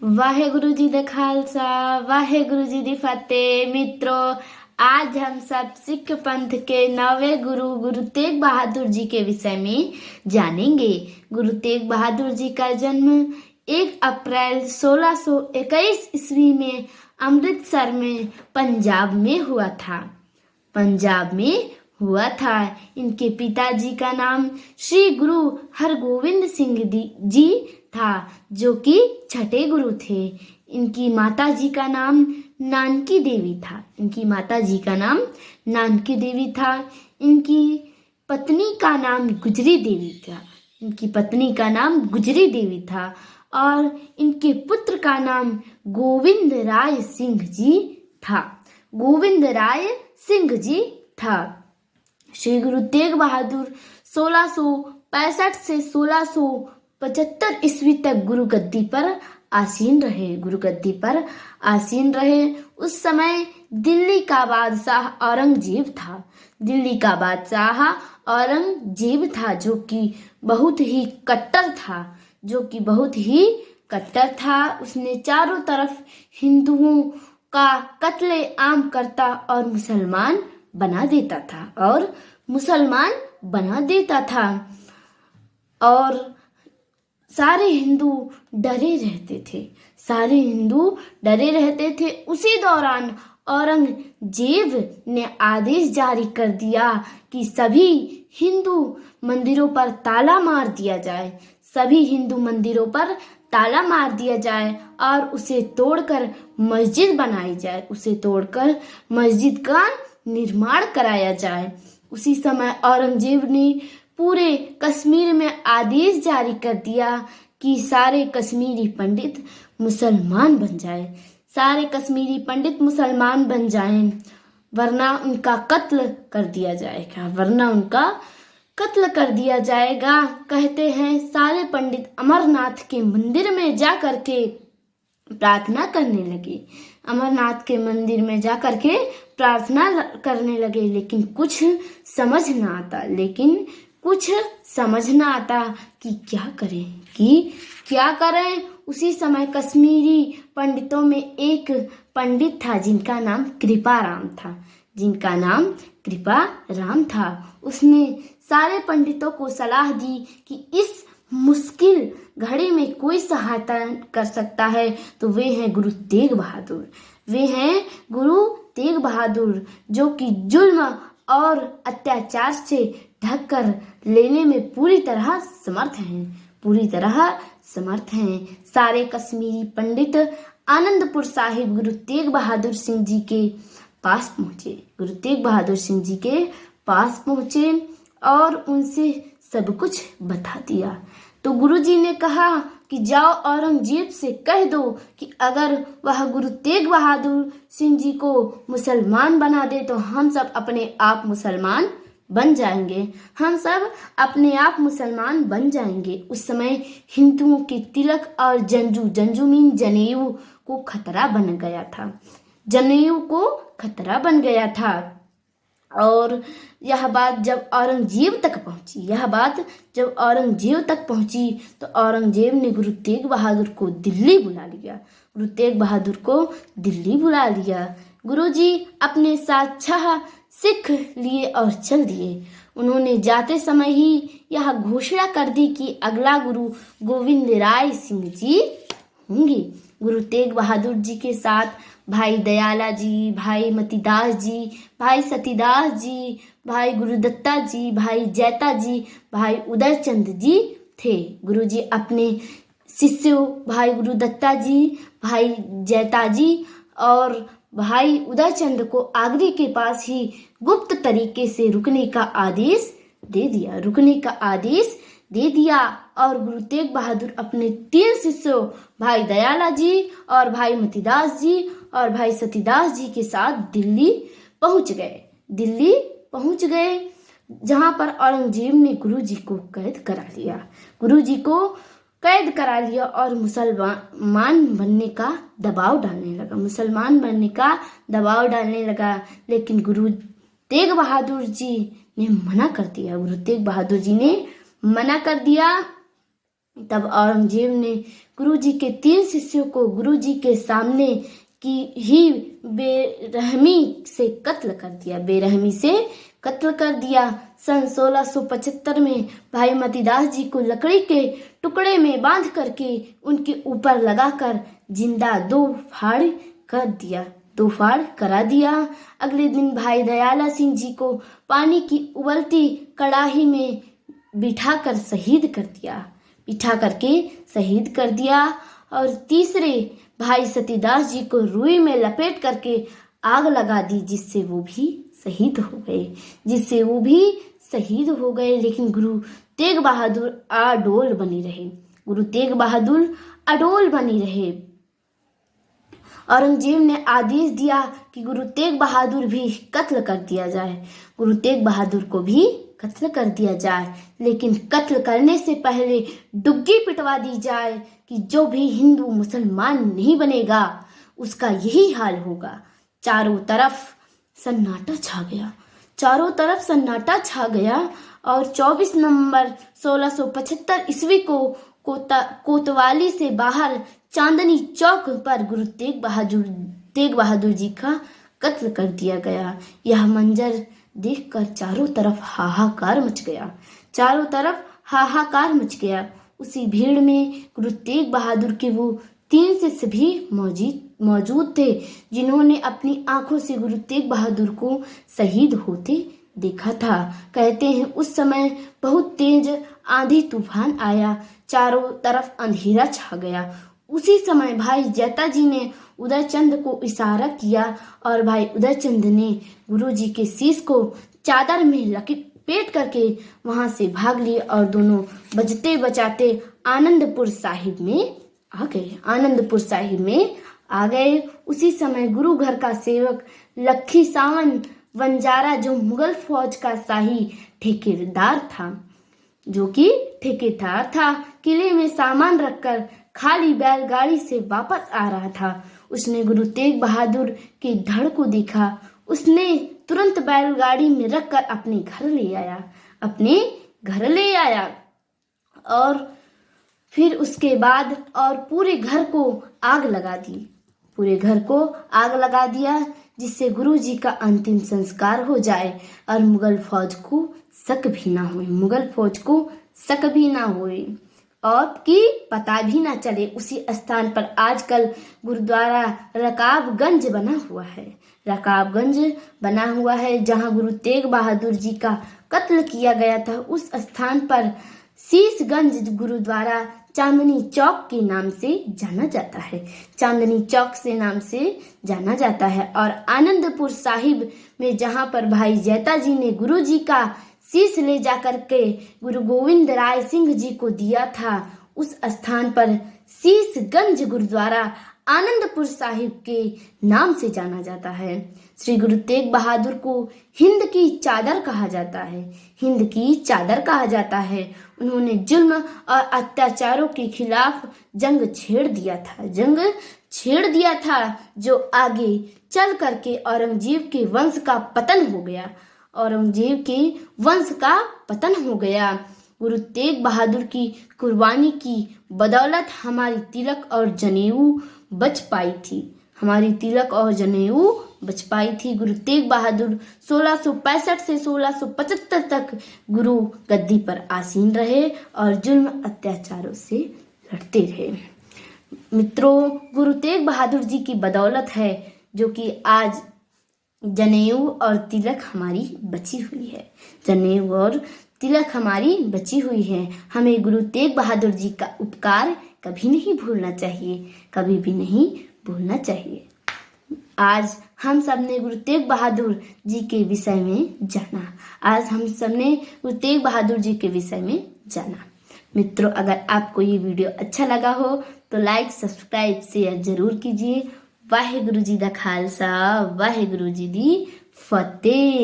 वाहेगुरु जी दा खालसा वाहेगुरु जी दी फतेह। मित्रों, आज हम सब सिख पंथ के नवे गुरु गुरु तेग बहादुर जी के विषय में जानेंगे। गुरु तेग बहादुर जी का जन्म 1 अप्रैल 1621 ईस्वी में अमृतसर में पंजाब में हुआ था। इनके पिताजी का नाम श्री गुरु हरगोविंद सिंह जी था, जो कि छठे गुरु थे। इनकी माता जी का नाम नानकी देवी था। इनकी पत्नी का नाम गुजरी देवी था और इनके पुत्र का नाम गोविंद राय सिंह जी था। श्री गुरु तेग बहादुर 1665 से 1675 ईस्वी तक गुरुगद्दी पर आसीन रहे। उस समय दिल्ली का बादशाह औरंगजेब था, जो कि बहुत ही कट्टर था। उसने चारों तरफ हिंदुओं का कत्लेआम करता और मुसलमान बना देता था और सारे हिंदू डरे रहते थे। उसी दौरान औरंगजेब ने आदेश जारी कर दिया कि सभी हिंदू मंदिरों पर ताला मार दिया जाए और उसे तोड़कर मस्जिद का निर्माण कराया जाए। उसी समय औरंगजेब ने पूरे कश्मीर में आदेश जारी कर दिया कि सारे कश्मीरी पंडित मुसलमान बन जाएं, वरना उनका कत्ल कर दिया जाएगा। कहते हैं सारे पंडित अमरनाथ के मंदिर में जा करके प्रार्थना करने लगे, लेकिन कुछ समझ ना आता कि क्या करें। उसी समय कश्मीरी पंडितों में एक पंडित था जिनका नाम कृपाराम था। उसने सारे पंडितों को सलाह दी कि इस मुश्किल घड़ी में कोई सहायता कर सकता है तो वे हैं गुरु तेग बहादुर, जो कि जुल्म और अत्याचार से ढक कर लेने में पूरी तरह समर्थ हैं। सारे कश्मीरी पंडित आनंदपुर साहिब गुरु तेग बहादुर सिंह जी के पास पहुंचे और उनसे सब कुछ बता दिया। तो गुरुजी ने कहा कि जाओ औरंगजेब से कह दो कि अगर वह गुरु तेग बहादुर सिंह जी को मुसलमान बना दे तो हम सब अपने आप मुसलमान बन जाएंगे। उस समय हिंदुओं के तिलक और जनेऊ को खतरा बन गया था। और यह बात जब औरंगजेब तक पहुंची तो औरंगजेब ने गुरु तेग बहादुर को दिल्ली बुला लिया। गुरुजी अपने साथ 6 सिख लिए और चल दिए। उन्होंने जाते समय ही यह घोषणा कर दी कि अगला गुरु गोविंद राय सिंह जी होंगे। गुरु तेग बहादुर जी के साथ भाई दयाला जी, भाई मतीदास जी, भाई सतीदास जी, भाई गुरुदत्ता जी, भाई जैता जी, भाई उदयचंद जी थे। गुरुजी अपने शिष्यों भाई गुरुदत्ता जी, भाई जैता जी और भाई उदयचंद को आगरे के पास ही गुप्त तरीके से रुकने का आदेश दे दिया और गुरु तेग बहादुर अपने 3 शिष्यों भाई दयाला जी और भाई मतीदास जी और भाई सतीदास जी के साथ दिल्ली पहुंच गए, जहां पर औरंगजेब ने गुरुजी को कैद करा लिया और मुसलमान बनने का दबाव डालने लगा। लेकिन गुरु तेग बहादुर जी ने मना कर दिया। तब औरंगजेब ने गुरुजी के 3 शिष्यों को गुरुजी के सामने की ही बेरहमी से कत्ल कर दिया। सन 1675 में भाई मतीदास जी को लकड़ी के टुकड़े में बांध करके उनके ऊपर लगाकर जिंदा दो फाड़ करा दिया। अगले दिन भाई दयाला सिंह जी को पानी की उबलती कड़ाही में बिठा करके शहीद कर दिया और तीसरे भाई सतीदास जी को रुई में लपेट करके आग लगा दी, जिससे वो भी शहीद हो गए। लेकिन गुरु तेग बहादुर अडोल बनी रहे। औरंगजेब ने आदेश दिया कि गुरु तेग बहादुर भी कत्ल कर दिया जाए। गुरु तेग बहादुर को भी कत्ल कर दिया जाए, लेकिन कत्ल करने से पहले डुग्गी पिटवा दी जाए कि जो भी हिंदू मुसलमान नहीं बनेगा उसका यही हाल होगा। चारों तरफ सन्नाटा छा गया और 24 नवंबर 1675 ईस्वी को कोतवाली से बाहर चांदनी चौक पर गुरु तेग बहादुर जी का कत्ल कर दिया गया। यह मंजर देखकर चारों तरफ हाहाकार मच गया। उसी भीड़ में गुरु तेग बहादुर के वो 3 शिष्य भी मौजूद थे, जिन्होंने अपनी आंखों से गुरु तेग बहादुर को शहीद होते देखा था। कहते हैं उस समय बहुत तेज आंधी तूफान आया, चारों तरफ अंधेरा छा गया। उसी समय भाई जैता जी ने उदयचंद को इशारा किया और भाई उदयचंद ने गुरुजी के शीश को चादर में लपेट करके वहां से भाग लिए और दोनों बजते बचाते आनंदपुर साहिब में आ गए। उसी समय गुरु घर का सेवक लखी सावन वंजारा, जो मुगल फौज का शाही ठेकेदार था, किले में सामान रखकर खाली बैलगाड़ी से वापस आ रहा था। उसने गुरु तेग बहादुर के धड़ को देखा। उसने तुरंत बैलगाड़ी में रखकर अपने घर ले आया और फिर उसके बाद पूरे घर को आग लगा दिया, जिससे गुरु जी का अंतिम संस्कार हो जाए और मुगल फौज को शक भी ना होए और कि पता भी ना चले। उसी स्थान पर आजकल गुरुद्वारा रकाबगंज बना हुआ है, जहां गुरु तेग बहादुर जी का कत्ल किया गया था। उस स्थान पर शीशगंज गुरुद्वारा चांदनी चौक के नाम से जाना जाता है और आनंदपुर साहिब में जहां पर भाई जैता जी ने गुरु जी का शीश ले जाकर के गुरु गोविंद राय सिंह जी को दिया था, उस स्थान पर शीशगंज गुरुद्वारा आनंदपुर साहिब के नाम से जाना जाता है। श्री गुरु तेग बहादुर को हिंद की चादर कहा जाता है। उन्होंने जुल्म और अत्याचारों के खिलाफ जंग छेड़ दिया था, जो आगे चल करके औरंगजेब के वंश का पतन हो गया। गुरु तेग बहादुर की कुर्बानी की बदौलत हमारी तिलक और जनेऊ बच पाई थी। गुरु तेग बहादुर 1665 से 1675 तक गुरु गद्दी पर आसीन रहे और जुल्म अत्याचारों से लड़ते रहे। मित्रों, गुरु तेग बहादुर जी की बदौलत है जो कि आज जनेऊ और तिलक हमारी बची हुई है। हमें गुरु तेग बहादुर जी का उपकार कभी नहीं भूलना चाहिए। आज हम सब ने गुरु तेग बहादुर जी के विषय में जाना। मित्रों, अगर आपको ये वीडियो अच्छा लगा हो तो लाइक, सब्सक्राइब, शेयर जरूर कीजिए। वाहेगुरु जी दा खालसा, वाहेगुरु जी दी फतेह।